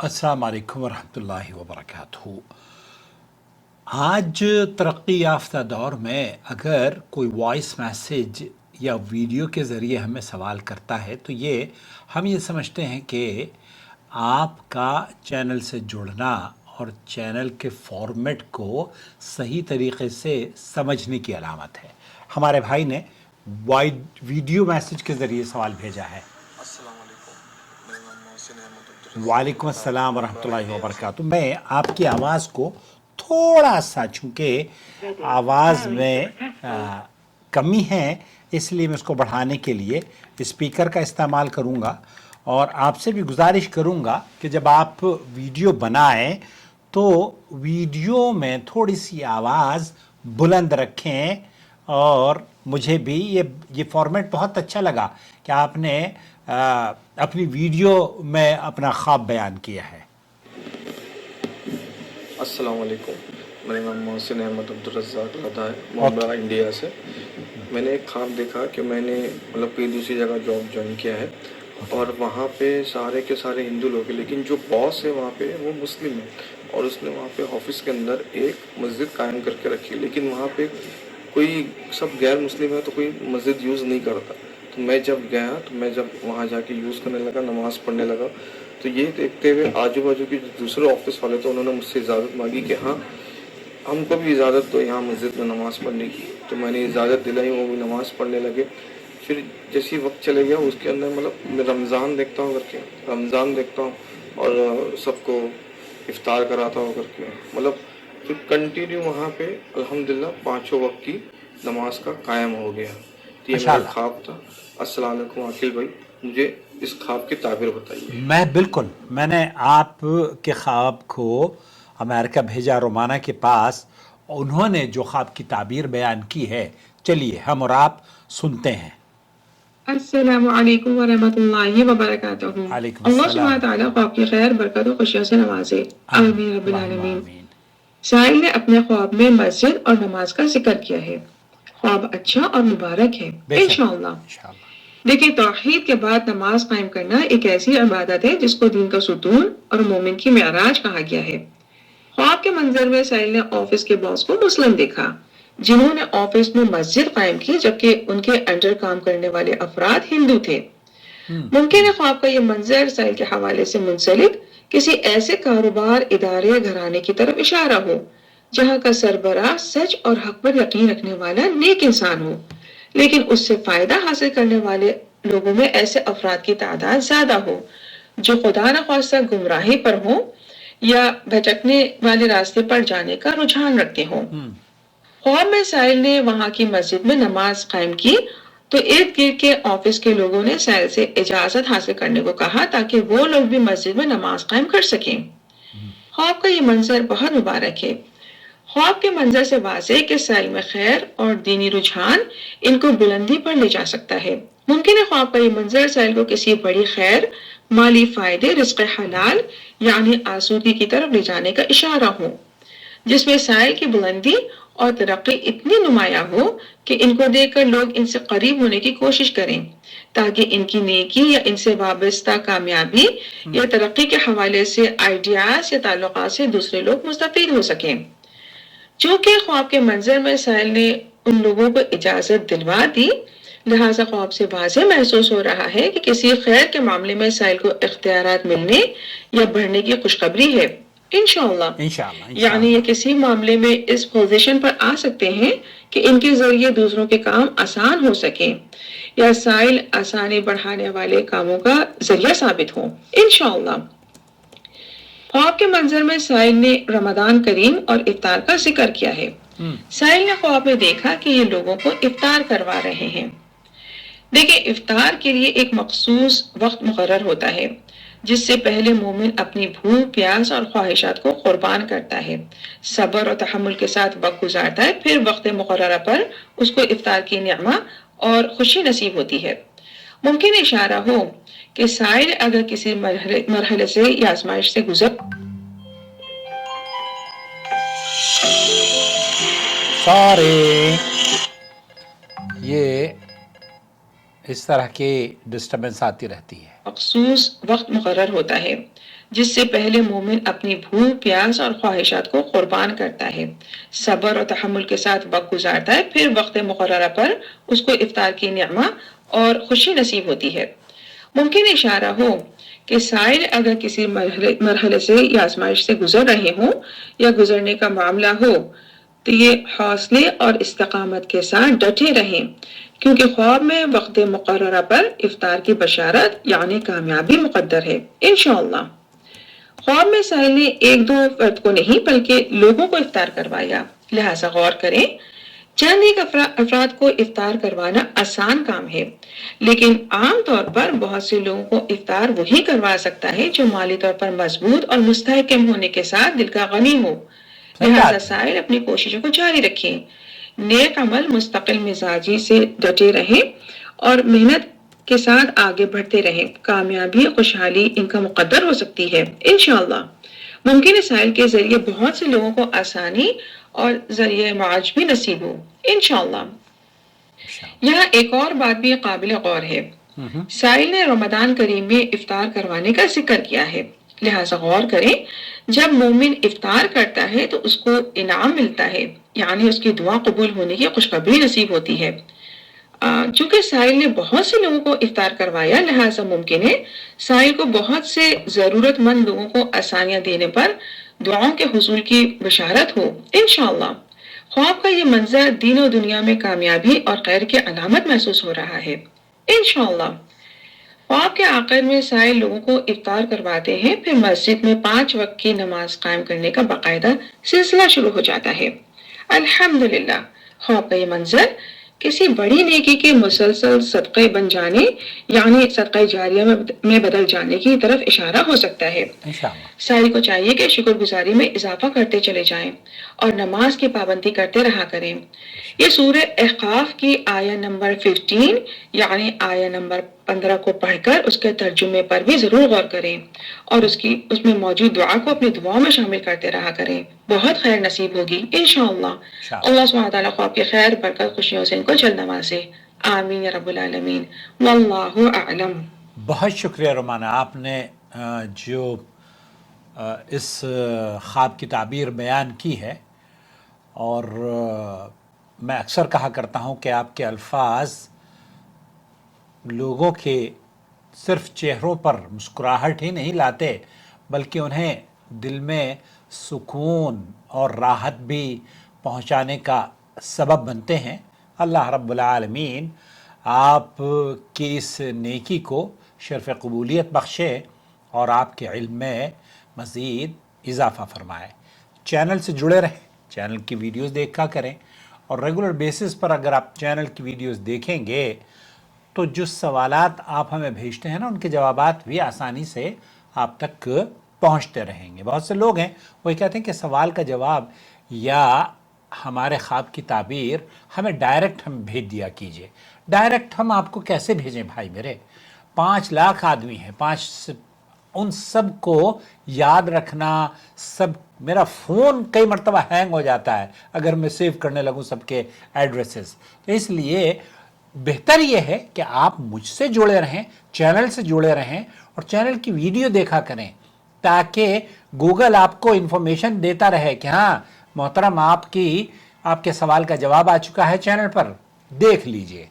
अस्सलाम वालेकुम वरहमतुल्लाहि वबरकातुहू। आज तरक्की याफ्ता दौर में अगर कोई वॉइस मैसेज या वीडियो के ज़रिए हमें सवाल करता है तो हम ये समझते हैं कि आपका चैनल से जुड़ना और चैनल के फॉर्मेट को सही तरीके से समझने की अलामत है। हमारे भाई ने वीडियो मैसेज के ज़रिए सवाल भेजा है। वालेकुम अस्सलाम वरहमतुल्लाहि वबरकातुहू। मैं आपकी आवाज़ को थोड़ा सा, चूँकि आवाज़ में कमी है, इसलिए मैं उसको बढ़ाने के लिए स्पीकर का इस्तेमाल करूँगा और आपसे भी गुजारिश करूँगा कि जब आप वीडियो बनाएं तो वीडियो में थोड़ी सी आवाज़ बुलंद रखें। और मुझे भी ये फॉर्मेट बहुत अच्छा लगा कि आपने अपनी वीडियो में अपना ख्वाब बयान किया है। अस्सलाम वालेकुम, मेरा नाम मोहसिन अहमद अब्दुल रज़्ज़ाक लदा है, मोहम्मदा इंडिया से। मैंने एक ख्वाब देखा कि मैंने कोई दूसरी जगह जॉब ज्वाइन किया है और वहाँ पे सारे के सारे हिंदू लोग हैं, लेकिन जो बॉस है वहाँ पे वो मुस्लिम है और उसने वहाँ पे ऑफिस के अंदर एक मस्जिद कायम करके रखी है, लेकिन वहाँ पे कोई सब गैर मुस्लिम है तो कोई मस्जिद यूज़ नहीं करता। तो मैं जब गया तो मैं जब वहाँ जाके यूज़ करने लगा, नमाज़ पढ़ने लगा, तो ये देखते हुए आजू बाजू के दूसरे ऑफिस वाले तो उन्होंने मुझसे इजाज़त मांगी कि हाँ हमको भी इजाज़त दो यहाँ मस्जिद में नमाज़ पढ़ने की। तो मैंने इजाज़त दिलाई, वो भी नमाज़ पढ़ने लगे। फिर जैसे ही वक्त चले गया उसके अंदर मैं रमज़ान देखता हूँ करके, रमज़ान देखता हूँ और सबको इफ्तार कराता हूँ करके, फिर कंटिन्यू वहाँ पे अल्हम्दुलिल्लाह 5 वक्त की नमाज का कायम हो गया। तो ये मेरा ख्वाब था। अस्सलाम वालेकुम आकिल भाई, मुझे इस ख्वाब की ताबीर बताइए। मैंने आप के ख्वाब को अमेरिका भेजा, रोमाना के पास। उन्होंने जो ख्वाब की ताबीर बयान की है, चलिए हम और आप सुनते हैं। अस्सलामु अलैकुम वरहमतुल्लाहि वबरकातुहू। अल्लाह सुब्हानहू व तआला आपकी खैर बरकत और खुशियों से नवाजे, आमीन रब्बिल आलमीन। साहिल ने अपने ख्वाब में मस्जिद और नमाज का जिक्र किया है। ख्वाब अच्छा और मुबारक है इंशाअल्लाह। देखिए, तौहीद के बाद नमाज कायम करना एक ऐसी इबादत है जिसको दीन का सुतून और मोमिन की मेराज कहा गया है। ख्वाब के मंजर में साहिल ने ऑफिस के बॉस को मुस्लिम देखा जिन्होंने ऑफिस में मस्जिद कायम की, जबकि उनके अंडर काम करने वाले अफराद हिंदू थे। मुमकिन है ख्वाब का ये मंजर साहिल के हवाले से मुंसलिक किसी ऐसे कारोबार, इदारे, घराने की तरफ इशारा हो जहां का सरबराह सच और हक पर यकीन रखने वाला नेक इंसान हो, लेकिन उससे फायदा हासिल करने वाले लोगों में ऐसे अफराद की तादाद ज्यादा हो जो खुदा न खास्ता गुमराही पर हो या भटकने वाले रास्ते पर जाने का रुझान रखते हो। ख्वाब में साहिल ने वहां की मस्जिद में नमाज कायम की तो इर्द गिर्द के ऑफिस के लोगों ने साहिल से इजाजत हासिल करने को कहा ताकि वो लोग भी मस्जिद में नमाज कायम कर सकें। ख्वाब का ये मंजर बहुत मुबारक है। ख्वाब के मंजर से वाज़ेह कि साहिल में खैर और दीनी रुझान इनको बुलंदी पर ले जा सकता है। मुमकिन है ख्वाब का ये मंजर साहिल को किसी बड़ी खैर, माली फायदे, रिज़्क़ हलाल यानी आसूदी की तरफ ले जाने का इशारा हो, जिसमें साहिल की बुलंदी और तरक्की इतनी नुमाया हो कि इनको देखकर लोग इनसे करीब होने की कोशिश करें ताकि इनकी नेकी या इनसे वाबस्ता कामयाबी या तरक्की के हवाले से आइडियाज या ताल्लुकात से दूसरे लोग मुस्तफीद हो सकें। चूंकि ख्वाब के मंजर में साहिल ने उन लोगों को इजाजत दिलवा दी, लिहाजा ख्वाब से वाज़ेह महसूस हो रहा है कि किसी खैर के मामले में साहिल को इख्तियारात मिलने या बढ़ने की खुशखबरी है इंशाअल्लाह। यानी ये किसी मामले में इस पोजीशन पर आ सकते हैं कि इनके जरिए दूसरों के काम आसान हो सके या साहिल आसानी बढ़ाने वाले कामों का जरिया साबित हो इंशाअल्लाह। ख्वाब के मंजर में साहिल ने रमजान करीम और इफ्तार का जिक्र किया है। साहिल ने ख्वाब में देखा कि ये लोगों को इफ्तार करवा रहे हैं। देखिए, इफ्तार के लिए एक मखसूस वक्त मुकर्रर होता है जिससे पहले मोमिन अपनी भूख, प्यास और ख्वाहिशात को कुर्बान करता है, सब्र और तहम्मुल के साथ वक्त गुजारता है, फिर वक्त मुकर्रर पर उसको इफ्तार की निअमा और खुशी नसीब होती है। मुमकिन इशारा हो कि साहिल अगर किसी मरहले से या आजमाइश से गुजर ये इस तरह की डिस्टर्बेंस आती रहती है। मखसूस वक्त मुकर्रर होता है جس سے پہلے مومن اپنی بھوک پیاس اور خواہشات کو قربان کرتا ہے، صبر اور تحمل کے ساتھ وقت گزارتا ہے، پھر وقت مقررہ پر اس کو افطار کی نعمت اور خوشی نصیب ہوتی ہے۔ ممکن اشارہ ہو کہ سائل اگر کسی مرحلے سے یا آزمائش سے گزر رہے ہوں یا گزرنے کا معاملہ ہو تو یہ حوصلے اور استقامت کے ساتھ ڈٹے رہیں، کیونکہ خواب میں وقت مقررہ پر افطار کی بشارت یعنی کامیابی مقدر ہے انشاءاللہ۔ خواب میں سائل نے ایک دو فرد کو نہیں بلکہ لوگوں کو افطار کروایا، لہٰذا غور کریں۔ چند ایک افراد کو افطار کروانا آسان کام ہے، لیکن عام طور پر بہت سے لوگوں کو افطار وہی کروا سکتا ہے جو مالی طور پر مضبوط اور مستحکم ہونے کے ساتھ دل کا غنی ہو۔ لہٰذا سائل اپنی کوششوں کو جاری رکھیں، نیک عمل مستقل مزاجی سے ڈٹے رہیں اور محنت کے ساتھ آگے بڑھتے رہیں، کامیابی خوشحالی ان کا مقدر ہو سکتی ہے انشاءاللہ۔ ممکن ہے سائل کے ذریعے بہت سے لوگوں کو آسانی اور ذریعہ معاش بھی نصیب ہو انشاءاللہ۔ یہاں ایک اور بات بھی قابل غور ہے۔ سائل نے رمضان کریم میں افطار کروانے کا ذکر کیا ہے، لہٰذا غور کریں، جب مومن افطار کرتا ہے تو اس کو انعام ملتا ہے، یعنی اس کی دعا قبول ہونے کی خوشخبری نصیب ہوتی ہے۔ چونکہ سائل نے بہت سے لوگوں کو افطار کروایا، لہٰذا ممکن ہے سائل کو بہت سے ضرورت مند لوگوں کو آسانیاں دینے پر دعاؤں کے حصول کی بشارت ہو انشاءاللہ۔ خواب کا یہ منظر دین و دنیا میں کامیابی اور خیر کی علامت محسوس ہو رہا ہے انشاءاللہ۔ خواب کے آخر میں سائل لوگوں کو افطار کرواتے ہیں، پھر مسجد میں 5 وقت کی نماز قائم کرنے کا باقاعدہ سلسلہ شروع ہو جاتا ہے۔ الحمدللہ، خواب کا یہ منظر کسی بڑی نیکی کے مسلسل صدقے بن جانے یعنی صدقہ جاریہ میں بدل جانے کی طرف اشارہ ہو سکتا ہے۔ سائل کو چاہیے کہ شکر گزاری میں اضافہ کرتے چلے جائیں اور نماز کی پابندی کرتے رہا کریں۔ یہ سورہ احقاف کی آیہ نمبر 15 یعنی آیہ نمبر 15 کو پڑھ کر اس کے ترجمے پر بھی ضرور غور کریں اور اس میں موجود دعا کو اپنی دعاؤں میں شامل کرتے رہا کریں، بہت خیر نصیب ہوگی انشاءاللہ۔ اللہ سبحانہ تعالیٰ خواب کی خیر برکت خوشیوں سے ان کو جلد نوازے، آمین یا رب العالمین، واللہ اعلم۔ بہت شکریہ رومانہ، آپ نے جو اس خواب کی تعبیر بیان کی ہے، اور میں اکثر کہا کرتا ہوں کہ آپ کے الفاظ لوگوں کے صرف چہروں پر مسکراہٹ ہی نہیں لاتے بلکہ انہیں دل میں سکون اور راحت بھی پہنچانے کا سبب بنتے ہیں۔ اللہ رب العالمین آپ کی اس نیکی کو شرف قبولیت بخشے اور آپ کے علم میں مزید اضافہ فرمائے۔ چینل سے جڑے رہیں، چینل کی ویڈیوز دیکھا کریں، اور ریگولر بیسس پر اگر آپ چینل کی ویڈیوز دیکھیں گے تو جو سوالات آپ ہمیں بھیجتے ہیں نا، ان کے جوابات بھی آسانی سے آپ تک پہنچتے رہیں گے۔ بہت سے لوگ ہیں وہ کہتے ہیں کہ سوال کا جواب یا ہمارے خواب کی تعبیر ہمیں ڈائریکٹ ہم بھیج دیا کیجئے۔ ڈائریکٹ ہم آپ کو کیسے بھیجیں بھائی میرے؟ 5 لاکھ آدمی ہیں، ان سب کو یاد رکھنا، میرا فون کئی مرتبہ ہینگ ہو جاتا ہے اگر میں سیو کرنے لگوں سب کے ایڈریسز۔ تو اس لیے بہتر یہ ہے کہ آپ مجھ سے جڑے رہیں، چینل سے جڑے رہیں اور چینل کی ویڈیو دیکھا کریں، تاکہ گوگل آپ کو انفارمیشن دیتا رہے کہ ہاں محترم آپ کے سوال کا جواب آ چکا ہے چینل پر، دیکھ لیجئے۔